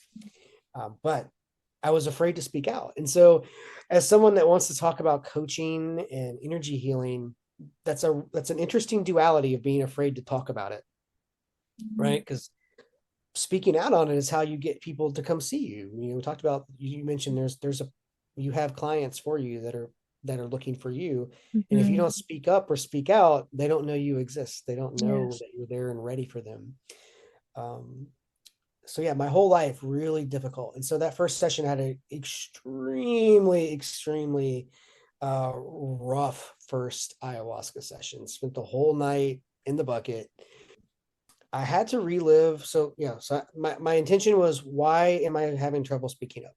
But I was afraid to speak out. And so as someone that wants to talk about coaching and energy healing, that's an interesting duality of being afraid to talk about it, right? Because speaking out on it is how you get people to come see you. We talked about, you mentioned you have clients for you that are looking for you. And if you Mm-hmm. don't speak up or speak out, they don't know you exist. They don't know Yes. that you're there and ready for them. Um, so yeah, my whole life really difficult. And so that first session had an extremely rough first ayahuasca session. Spent the whole night in the bucket. I had to relive. So yeah, so my intention was, why am I having trouble speaking up?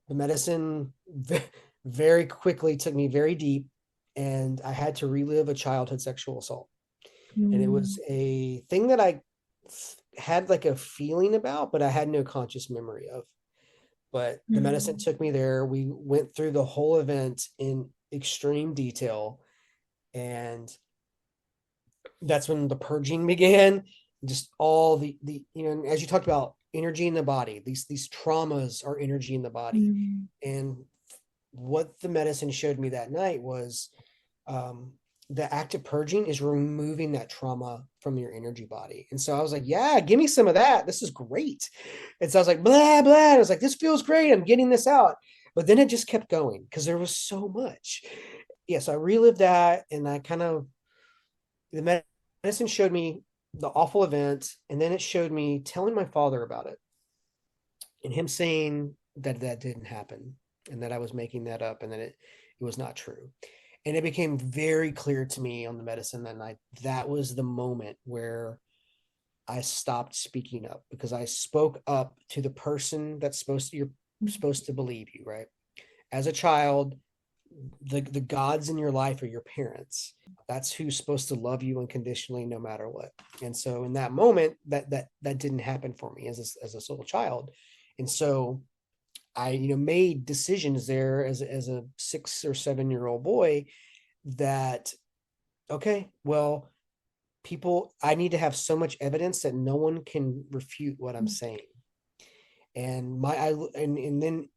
The medicine very quickly took me very deep, and I had to relive a childhood sexual assault. And it Mm-hmm. was a thing that I had like a feeling about, but I had no conscious memory of. But the medicine took me there. We went through the whole event in extreme detail, and that's when the purging began. Just all the as you talked about energy in the body, these traumas are energy in the body. Mm-hmm. And what the medicine showed me that night was, um, the act of purging is removing that trauma from your energy body. And so I was like, yeah, give me some of that. This is great. And so I was like, blah, blah. And I was like, this feels great. I'm getting this out. But then it just kept going because there was so much. Yeah. So I relived that, and I kind of, the medicine showed me the awful event, and then it showed me telling my father about it and him saying that that didn't happen and that I was making that up and that it was not true. And it became very clear to me on the medicine that night that was the moment where I stopped speaking up, because I spoke up to the person that's you're supposed to believe you, right? As a child, the gods in your life are your parents. That's who's supposed to love you unconditionally no matter what. And so in that moment, that didn't happen for me as a little child. And so I, made decisions there as a 6 or 7 year old boy that, okay, well, people, I need to have so much evidence that no one can refute what I'm saying. And and then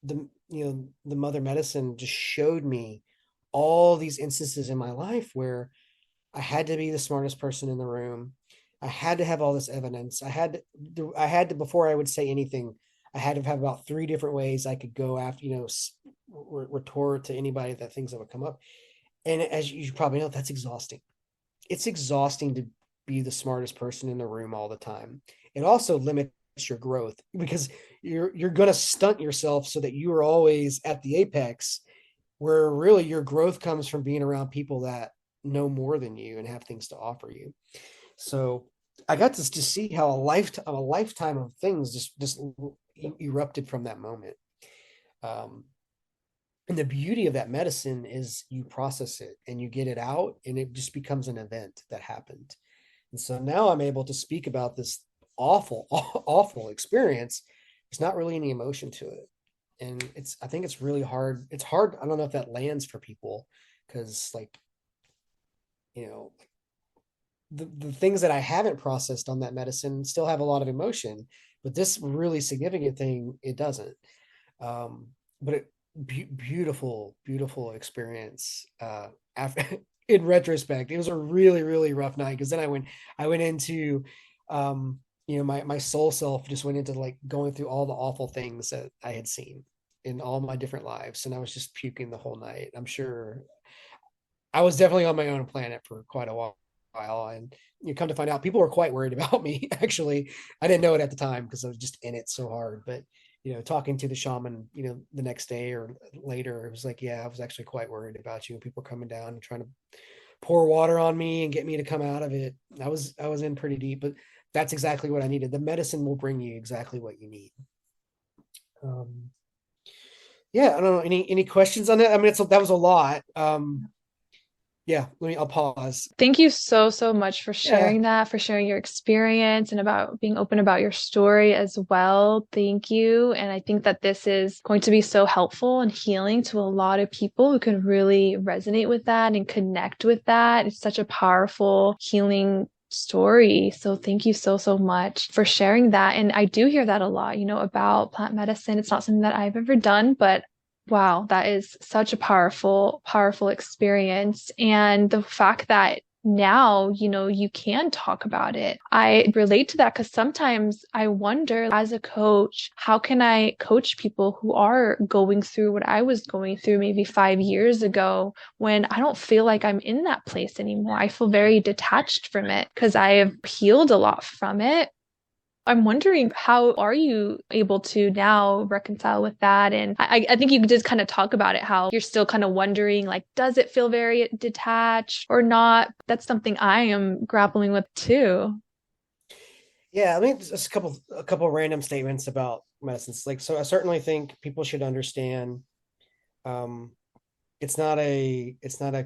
the mother medicine just showed me all these instances in my life where I had to be the smartest person in the room. I had to have all this evidence. I had to before I would say anything, I had to have about 3 different ways I could go after, retort to anybody that things that would come up. And as you probably know, that's exhausting. It's exhausting to be the smartest person in the room all the time. It also limits your growth because you're going to stunt yourself so that you are always at the apex, where really your growth comes from being around people that know more than you and have things to offer you. So I got to just see how a lifetime of things just erupted from that moment. Um, and the beauty of that medicine is you process it and you get it out, and it just becomes an event that happened. And so now I'm able to speak about this awful, awful experience. There's not really any emotion to it. And I think it's really hard. It's hard. I don't know if that lands for people because, like, you know, the things that I haven't processed on that medicine still have a lot of emotion, but this really significant thing, it doesn't. But beautiful, beautiful experience. After in retrospect, it was a really, really rough night because then I went into, my soul self just went into like going through all the awful things that I had seen in all my different lives, and I was just puking the whole night. I'm sure I was definitely on my own planet for quite a while. And you come to find out people were quite worried about me. Actually, I didn't know it at the time because I was just in it so hard. But talking to the shaman, the next day or later, it was like, yeah, I was actually quite worried about you. People were coming down and trying to pour water on me and get me to come out of it. I was in pretty deep, but that's exactly what I needed. The medicine will bring you exactly what you need. Um, yeah, I don't know. Any questions on that? I mean, that was a lot. Yeah, I'll pause. Thank you so, so much for Yeah. sharing that, for sharing your experience and about being open about your story as well. Thank you. And I think that this is going to be so helpful and healing to a lot of people who can really resonate with that and connect with that. It's such a powerful healing story. So thank you so, so much for sharing that. And I do hear that a lot, about plant medicine. It's not something that I've ever done, but wow, that is such a powerful, powerful experience. And the fact that now, you can talk about it. I relate to that because sometimes I wonder, as a coach, how can I coach people who are going through what I was going through maybe 5 years ago, when I don't feel like I'm in that place anymore? I feel very detached from it because I have healed a lot from it. I'm wondering, how are you able to now reconcile with that? And I think you could just kind of talk about it, how you're still kind of wondering, like, does it feel very detached or not? That's something I am grappling with too. Yeah, I mean, just a couple random statements about medicines. Like, so I certainly think people should understand, um, it's not a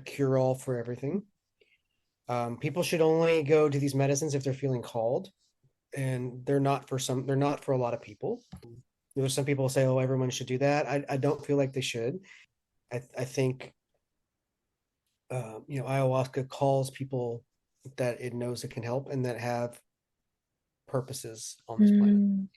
cure all for everything. People should only go to these medicines if they're feeling called, and they're not for a lot of people. There's some people say, oh, everyone should do that. I don't feel like they should. I think, ayahuasca calls people that it knows it can help and that have purposes on this planet. Mm,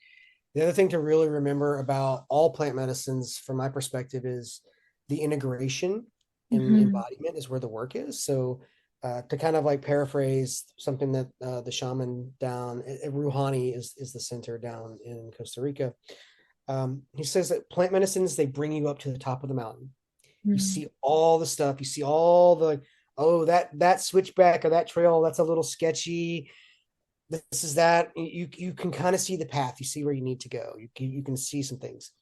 The other thing to really remember about all plant medicines, from my perspective, is the integration and mhm, embodiment is where the work is. So, to kind of like paraphrase something that the shaman down, Rouhani is the center down in Costa Rica. He says that plant medicines, they bring you up to the top of the mountain. You mm, see all the stuff. You see all oh, that switchback or that trail, that's a little sketchy. This is that. You can kind of see the path. You see where you need to go. You can see some things.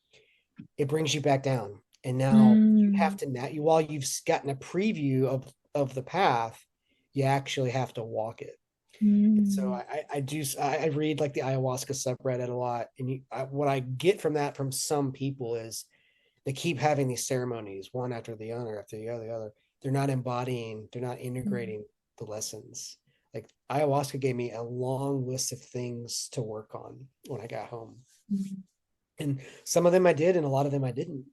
It brings you back down. And now you have Mm, to, now you, while you've gotten a preview of the path, you actually have to walk it. And so mm, I read like the ayahuasca subreddit a lot, and what I get from that from some people is they keep having these ceremonies one after the other after the other. They're not embodying, they're not mm, integrating the lessons. Like ayahuasca gave me a long list of things to work on when I got home, mm, and some of them I did, and a lot of them I didn't.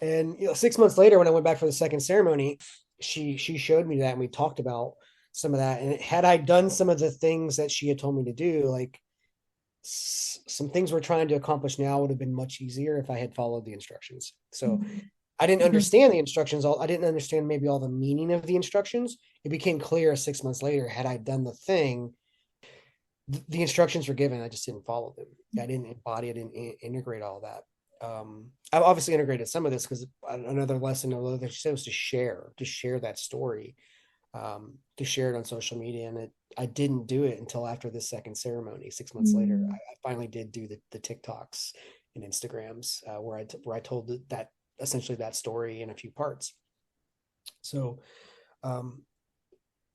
And 6 months later, when I went back for the second ceremony, she showed me that, and we talked about some of that. And had I done some of the things that she had told me to do, like some things we're trying to accomplish now would have been much easier if I had followed the instructions. So mm, I didn't mhm, understand the instructions. I didn't understand maybe all the meaning of the instructions. It became clear 6 months later, had I done the thing, the instructions were given. I just didn't follow them. I didn't embody, I didn't integrate all that. I've obviously integrated some of this because another lesson, although they said, was to share that story, to share it on social media. And I didn't do it until after this second ceremony. 6 months later, mm, I finally did do the TikToks and Instagrams where I told that essentially that story in a few parts. So um,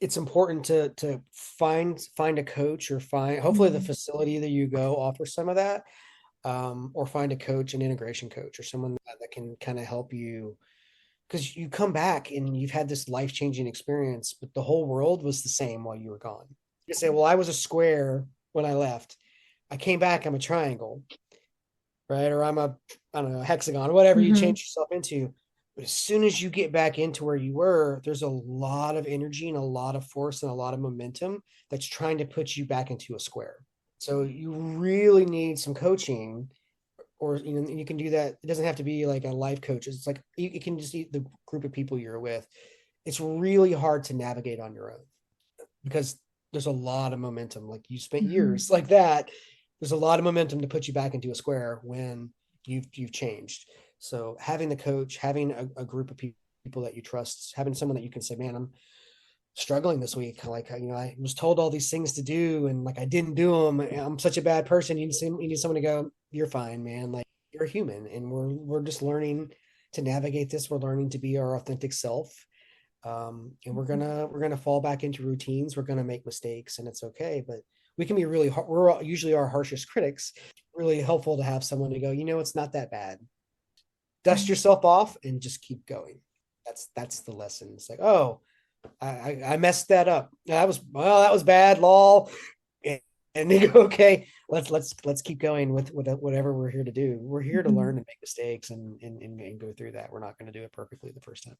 it's important to find a coach, or find, hopefully the mm, facility that you go offers some of that, or find a coach, an integration coach, or someone that can kind of help you, because you come back and you've had this life-changing experience, but the whole world was the same while you were gone. You say, well, I was a square when I left. I came back, I'm a triangle, right? Or I don't know, a hexagon, whatever you mhm, change yourself into. But as soon as you get back into where you were, there's a lot of energy and a lot of force and a lot of momentum that's trying to put you back into a square. So you really need some coaching, or you can do that. It doesn't have to be like a life coach. It's like you can just eat the group of people you're with. It's really hard to navigate on your own because there's a lot of momentum. Like you spent mhm, years like that. There's a lot of momentum to put you back into a square when you've changed. So having the coach, having a group of people that you trust, having someone that you can say, man, I'm struggling this week. Like, I was told all these things to do and like I didn't do them. I'm such a bad person. You need someone to go, you're fine, man. Like you're human, and we're just learning to navigate this. We're learning to be our authentic self. And we're gonna fall back into routines. We're gonna make mistakes, and it's okay. But we can be really we're usually our harshest critics. Really helpful to have someone to go, it's not that bad. Dust mhm. yourself off and just keep going. That's the lesson. It's like, oh, I messed that up. That was bad, lol. And, and they go, okay, let's keep going with whatever we're here to do. We're here to learn Mhm. and make mistakes, and go through that. We're not going to do it perfectly the first time.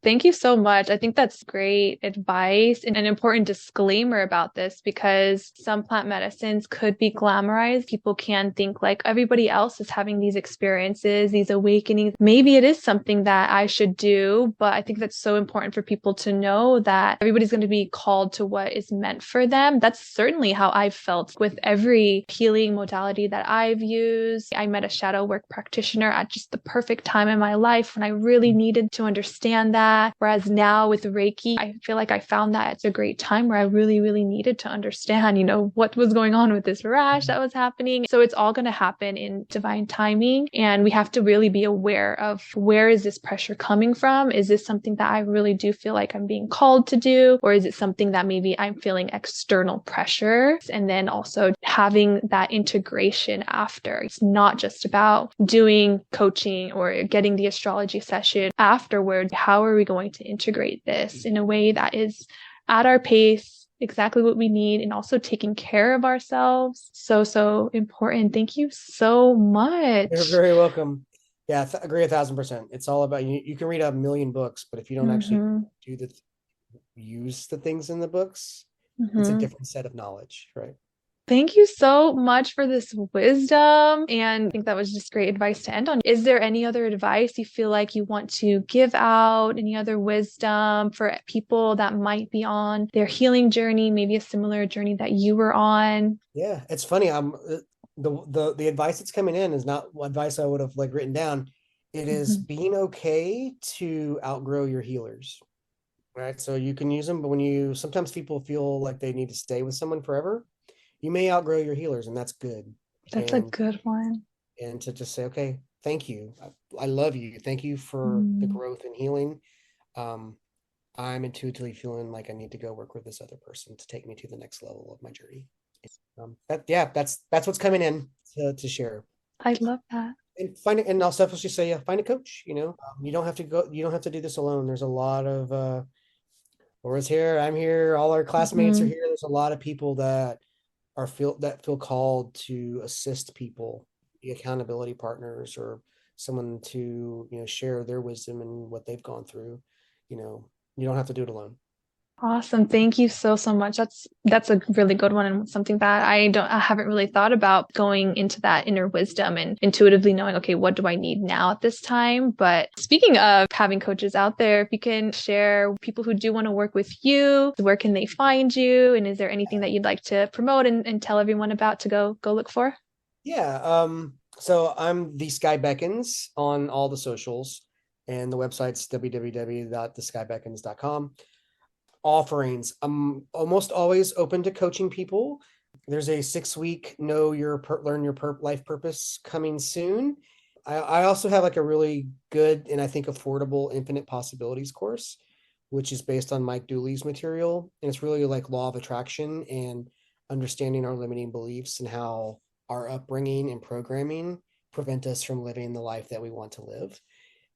Thank you so much. I think that's great advice and an important disclaimer about this because some plant medicines could be glamorized. People can think like everybody else is having these experiences, these awakenings. Maybe it is something that I should do, but I think that's so important for people to know that everybody's going to be called to what is meant for them. That's certainly how I've felt with every healing modality that I've used. I met a shadow work practitioner at just the perfect time in my life when I really needed to understand that. Whereas now with Reiki, I feel like I found that it's a great time where I really, really needed to understand, what was going on with this rash that was happening. So it's all going to happen in divine timing. And we have to really be aware of where is this pressure coming from? Is this something that I really do feel like I'm being called to do? Or is it something that maybe I'm feeling external pressure? And then also having that integration after. It's not just about doing coaching or getting the astrology session afterward. How are we going to integrate this in a way that is at our pace, exactly what we need, and also taking care of ourselves? So, so important. Thank you so You're much. very welcome. Yeah, agree 1,000%. It's all about you. You can read a million books, but if you don't actually Mm-hmm. do the use the things in the books, it's a Mm-hmm. different set of knowledge, right? Thank you so much for this wisdom. And I think that was just great advice to end on. Is there any other advice you feel like you want to give out? Any other wisdom for people that might be on their healing journey, maybe a similar journey that you were on? Yeah, it's funny. The advice that's coming in is not advice I would have like written down. It is Mhm. being okay to outgrow your healers. right? So you can use them, but when you sometimes people feel like they need to stay with someone forever, you may outgrow your healers, and that's good. That's a And good one. to just say, okay, thank you, I love you, thank you for the Mm, growth and healing. Um, I'm intuitively feeling like I need to go work with this other person to take me to the next level of my journey. That yeah, that's what's coming in to share. I love that. And find it, and I'll selfishly say, yeah, find a coach. You don't have to go. You don't have to do this alone. There's a lot of Laura's here. I'm here. All our classmates are Mhm. here. There's a lot of people that feel called to assist people, be accountability partners, or someone to share their wisdom and what they've gone through. You know, you don't have to do it alone. Awesome. Thank you so, so much. That's a really good one and something that I haven't really thought about going into that inner wisdom and intuitively knowing, okay, what do I need now at this time? But speaking of having coaches out there, if you can share people who do want to work with you, where can they find you? And is there anything that you'd like to promote and tell everyone about to go look for? Yeah. So I'm the Sky Beckons on all the socials, and the website's www.theskybeckons.com. Offerings. I'm almost always open to coaching people. There's a 6-week learn your life purpose coming soon. I also have like a really good and I think affordable infinite possibilities course, which is based on Mike Dooley's material. And it's really like law of attraction and understanding our limiting beliefs and how our upbringing and programming prevent us from living the life that we want to live.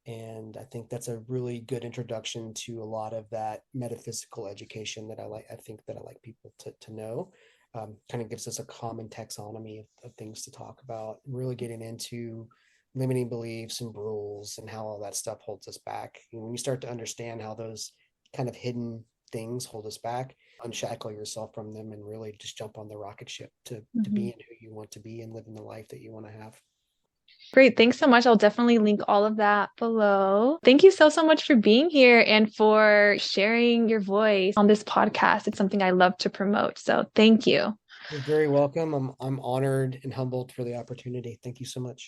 And I think that's a really good introduction to a lot of that metaphysical education that I think that I like people to know. Kind of gives us a common taxonomy of things to talk about, really getting into limiting beliefs and rules and how all that stuff holds us back. When you start to understand how those kind of hidden things hold us back, unshackle yourself from them and really just jump on the rocket ship to Mhm. being who you want to be and living the life that you want to have. Great. Thanks so much. I'll definitely link all of that below. Thank you so, so much for being here and for sharing your voice on this podcast. It's something I love to promote. So thank you. You're very welcome. I'm honored and humbled for the opportunity. Thank you so much.